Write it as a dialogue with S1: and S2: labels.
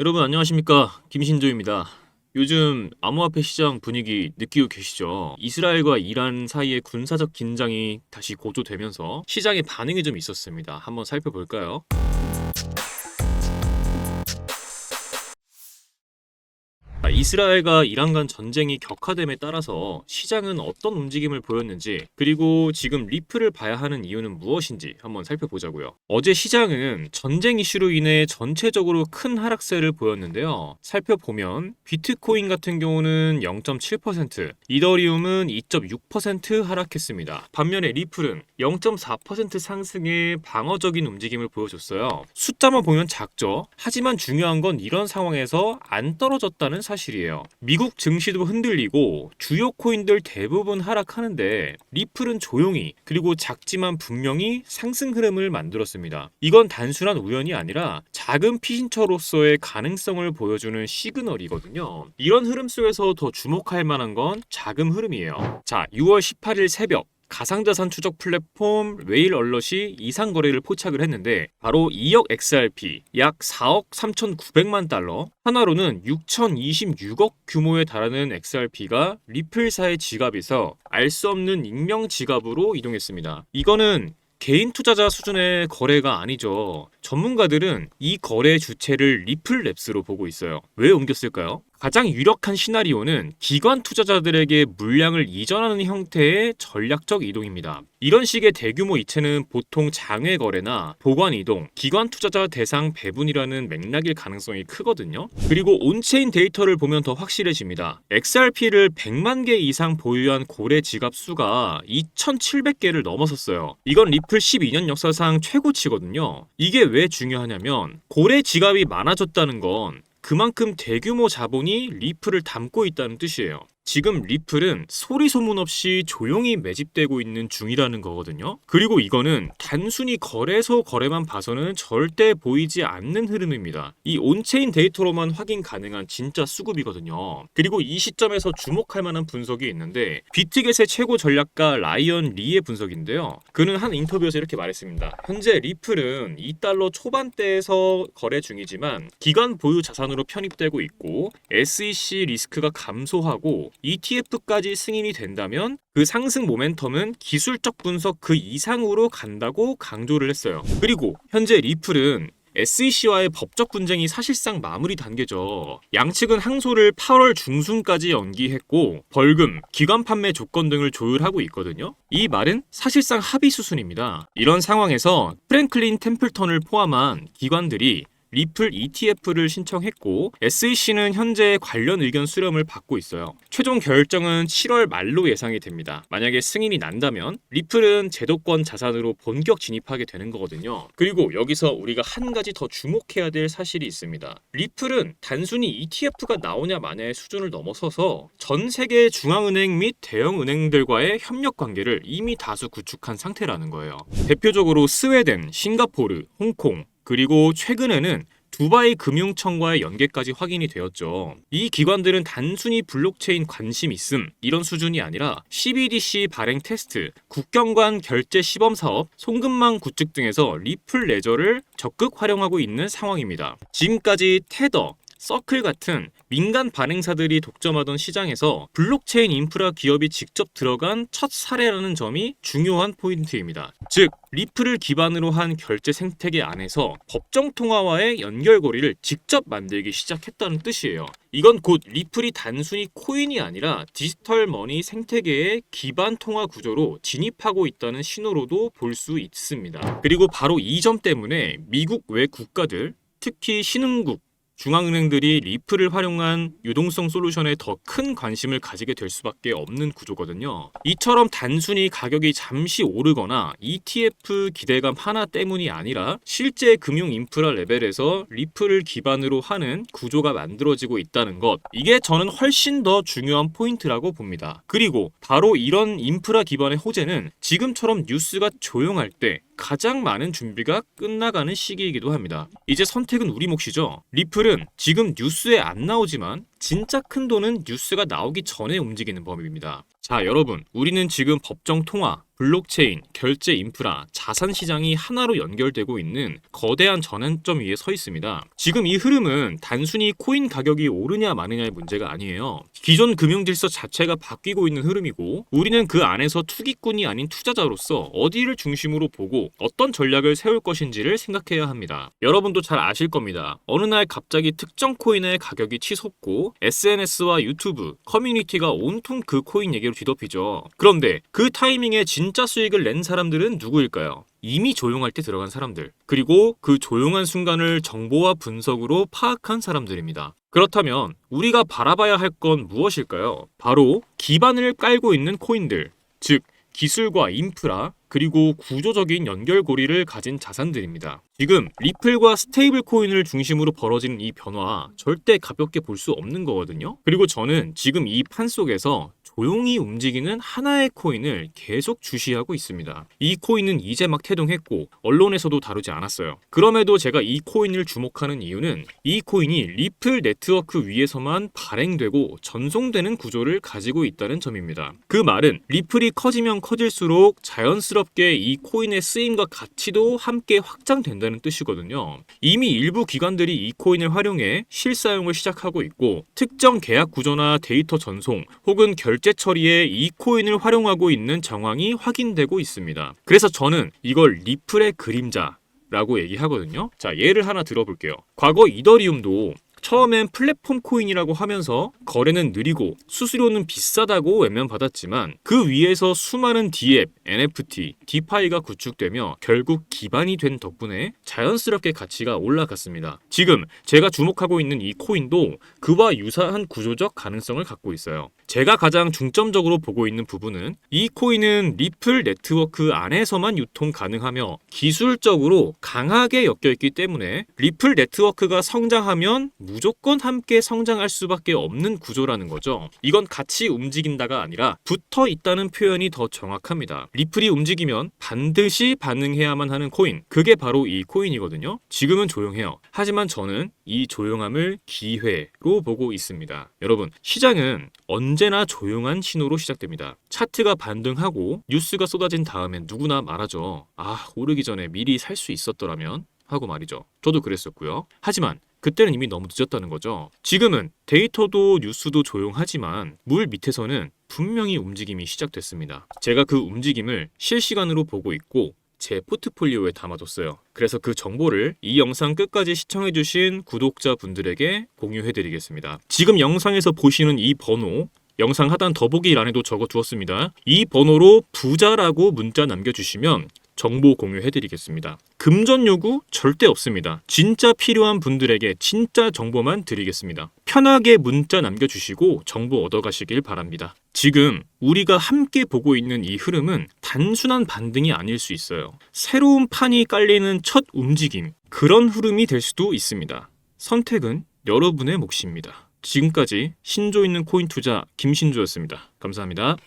S1: 여러분 안녕하십니까, 김신조입니다. 요즘 암호화폐 시장 분위기 느끼고 계시죠? 이스라엘과 이란 사이의 군사적 긴장이 다시 고조되면서 시장의 반응이 좀 있었습니다. 한번 살펴볼까요? 이스라엘과 이란 간 전쟁이 격화됨에 따라서 시장은 어떤 움직임을 보였는지, 그리고 지금 리플을 봐야 하는 이유는 무엇인지 한번 살펴보자고요. 어제 시장은 전쟁 이슈로 인해 전체적으로 큰 하락세를 보였는데요. 살펴보면 비트코인 같은 경우는 0.7%, 이더리움은 2.6% 하락했습니다. 반면에 리플은 0.4% 상승의 방어적인 움직임을 보여줬어요. 숫자만 보면 작죠. 하지만 중요한 건 이런 상황에서 안 떨어졌다는 사실이에요. 미국 증시도 흔들리고 주요 코인들 대부분 하락하는데 리플은 조용히, 그리고 작지만 분명히 상승 흐름을 만들었습니다. 이건 단순한 우연이 아니라 작은 피신처로서의 가능성을 보여주는 시그널이거든요. 이런 흐름 속에서 더 주목할 만한 건 자금 흐름이에요. 자, 6월 18일 새벽 가상자산 추적 플랫폼 웨일 얼럿이 이상 거래를 포착을 했는데 바로 2억 XRP, 약 4억 3,900만 달러, 하나로는 6,026억 규모에 달하는 XRP가 리플사의 지갑에서 알 수 없는 익명 지갑으로 이동했습니다. 이거는 개인 투자자 수준의 거래가 아니죠. 전문가들은 이 거래 주체를 리플랩스로 보고 있어요. 왜 옮겼을까요? 가장 유력한 시나리오는 기관 투자자들에게 물량을 이전하는 형태의 전략적 이동입니다. 이런 식의 대규모 이체는 보통 장외 거래나 보관 이동, 기관 투자자 대상 배분이라는 맥락일 가능성이 크거든요. 그리고 온체인 데이터를 보면 더 확실해집니다. XRP를 100만 개 이상 보유한 고래 지갑 수가 2,700개를 넘어섰어요. 이건 리플 12년 역사상 최고치거든요. 이게 왜 중요하냐면 고래 지갑이 많아졌다는 건 그만큼 대규모 자본이 리플을 담고 있다는 뜻이에요. 지금 리플은 소리 소문 없이 조용히 매집되고 있는 중이라는 거거든요. 그리고 이거는 단순히 거래소 거래만 봐서는 절대 보이지 않는 흐름입니다. 이 온체인 데이터로만 확인 가능한 진짜 수급이거든요. 그리고 이 시점에서 주목할 만한 분석이 있는데 비트겟의 최고 전략가 라이언 리의 분석인데요. 그는 한 인터뷰에서 이렇게 말했습니다. 현재 리플은 2달러 초반대에서 거래 중이지만 기관 보유 자산으로 편입되고 있고 SEC 리스크가 감소하고 ETF까지 승인이 된다면 그 상승 모멘텀은 기술적 분석 그 이상으로 간다고 강조를 했어요. 그리고 현재 리플은 SEC와의 법적 분쟁이 사실상 마무리 단계죠. 양측은 항소를 8월 중순까지 연기했고 벌금, 기관 판매 조건 등을 조율하고 있거든요. 이 말은 사실상 합의 수순입니다. 이런 상황에서 프랭클린 템플턴을 포함한 기관들이 리플 ETF를 신청했고 SEC는 현재 관련 의견 수렴을 받고 있어요. 최종 결정은 7월 말로 예상이 됩니다. 만약에 승인이 난다면 리플은 제도권 자산으로 본격 진입하게 되는 거거든요. 그리고 여기서 우리가 한 가지 더 주목해야 될 사실이 있습니다. 리플은 단순히 ETF가 나오냐 마냐의 수준을 넘어서서 전 세계 중앙은행 및 대형은행들과의 협력 관계를 이미 다수 구축한 상태라는 거예요. 대표적으로 스웨덴, 싱가포르, 홍콩, 그리고 최근에는 두바이 금융청과의 연계까지 확인이 되었죠. 이 기관들은 단순히 블록체인 관심 있음 이런 수준이 아니라 CBDC 발행 테스트, 국경 간 결제 시범 사업, 송금망 구축 등에서 리플 레저를 적극 활용하고 있는 상황입니다. 지금까지 테더, 서클 같은 민간 발행사들이 독점하던 시장에서 블록체인 인프라 기업이 직접 들어간 첫 사례라는 점이 중요한 포인트입니다. 즉, 리플을 기반으로 한 결제 생태계 안에서 법정 통화와의 연결고리를 직접 만들기 시작했다는 뜻이에요. 이건 곧 리플이 단순히 코인이 아니라 디지털 머니 생태계의 기반 통화 구조로 진입하고 있다는 신호로도 볼 수 있습니다. 그리고 바로 이 점 때문에 미국 외 국가들, 특히 신흥국, 중앙은행들이 리플을 활용한 유동성 솔루션에 더 큰 관심을 가지게 될 수밖에 없는 구조거든요. 이처럼 단순히 가격이 잠시 오르거나 ETF 기대감 하나 때문이 아니라 실제 금융 인프라 레벨에서 리플을 기반으로 하는 구조가 만들어지고 있다는 것, 이게 저는 훨씬 더 중요한 포인트라고 봅니다. 그리고 바로 이런 인프라 기반의 호재는 지금처럼 뉴스가 조용할 때 가장 많은 준비가 끝나가는 시기이기도 합니다. 이제 선택은 우리 몫이죠. 리플은 지금 뉴스에 안 나오지만 진짜 큰 돈은 뉴스가 나오기 전에 움직이는 법입니다. 자, 여러분, 우리는 지금 법정 통화, 블록체인, 결제 인프라, 자산 시장이 하나로 연결되고 있는 거대한 전환점 위에 서 있습니다. 지금 이 흐름은 단순히 코인 가격이 오르냐 마느냐의 문제가 아니에요. 기존 금융 질서 자체가 바뀌고 있는 흐름이고, 우리는 그 안에서 투기꾼이 아닌 투자자로서 어디를 중심으로 보고 어떤 전략을 세울 것인지를 생각해야 합니다. 여러분도 잘 아실 겁니다. 어느 날 갑자기 특정 코인의 가격이 치솟고 SNS와 유튜브, 커뮤니티가 온통 그 코인 얘기로 뒤덮이죠. 그런데 그 타이밍에 진짜 수익을 낸 사람들은 누구일까요? 이미 조용할 때 들어간 사람들, 그리고 그 조용한 순간을 정보와 분석으로 파악한 사람들입니다. 그렇다면 우리가 바라봐야 할 건 무엇일까요? 바로 기반을 깔고 있는 코인들, 즉 기술과 인프라, 그리고 구조적인 연결고리를 가진 자산들입니다. 지금 리플과 스테이블 코인을 중심으로 벌어지는 이 변화 절대 가볍게 볼 수 없는 거거든요. 그리고 저는 지금 이 판 속에서 조용히 움직이는 하나의 코인을 계속 주시하고 있습니다. 이 코인은 이제 막 태동했고 언론에서도 다루지 않았어요. 그럼에도 제가 이 코인을 주목하는 이유는 이 코인이 리플 네트워크 위에서만 발행되고 전송되는 구조를 가지고 있다는 점입니다. 그 말은 리플이 커지면 커질수록 자연스럽게 이 코인의 쓰임과 가치도 함께 확장된다는 뜻이거든요. 이미 일부 기관들이 이 코인을 활용해 실사용을 시작하고 있고, 특정 계약 구조나 데이터 전송 혹은 결제 처리에 이 코인을 활용하고 있는 정황이 확인되고 있습니다. 그래서 저는 이걸 리플의 그림자라고 얘기하거든요. 자, 예를 하나 들어볼게요. 과거 이더리움도 처음엔 플랫폼 코인이라고 하면서 거래는 느리고 수수료는 비싸다고 외면받았지만 그 위에서 수많은 D앱, NFT, 디파이가 구축되며 결국 기반이 된 덕분에 자연스럽게 가치가 올라갔습니다. 지금 제가 주목하고 있는 이 코인도 그와 유사한 구조적 가능성을 갖고 있어요. 제가 가장 중점적으로 보고 있는 부분은 이 코인은 리플 네트워크 안에서만 유통 가능하며 기술적으로 강하게 엮여있기 때문에 리플 네트워크가 성장하면 무조건 함께 성장할 수밖에 없는 구조라는 거죠. 이건 같이 움직인다가 아니라 붙어 있다는 표현이 더 정확합니다. 리플이 움직이면 반드시 반응해야만 하는 코인, 그게 바로 이 코인이거든요. 지금은 조용해요. 하지만 저는 이 조용함을 기회로 보고 있습니다. 여러분, 시장은 언제나 조용한 신호로 시작됩니다. 차트가 반등하고 뉴스가 쏟아진 다음엔 누구나 말하죠. 아, 오르기 전에 미리 살 수 있었더라면 하고 말이죠. 저도 그랬었고요. 하지만 그때는 이미 너무 늦었다는 거죠. 지금은 데이터도 뉴스도 조용하지만 물 밑에서는 분명히 움직임이 시작됐습니다. 제가 그 움직임을 실시간으로 보고 있고 제 포트폴리오에 담아뒀어요. 그래서 그 정보를 이 영상 끝까지 시청해주신 구독자분들에게 공유해드리겠습니다. 지금 영상에서 보시는 이 번호, 영상 하단 더보기란에도 적어두었습니다. 이 번호로 부자라고 문자 남겨주시면 정보 공유해드리겠습니다. 금전 요구 절대 없습니다. 진짜 필요한 분들에게 진짜 정보만 드리겠습니다. 편하게 문자 남겨주시고 정보 얻어가시길 바랍니다. 지금 우리가 함께 보고 있는 이 흐름은 단순한 반등이 아닐 수 있어요. 새로운 판이 깔리는 첫 움직임, 그런 흐름이 될 수도 있습니다. 선택은 여러분의 몫입니다. 지금까지 신조 있는 코인 투자 김신조였습니다. 감사합니다.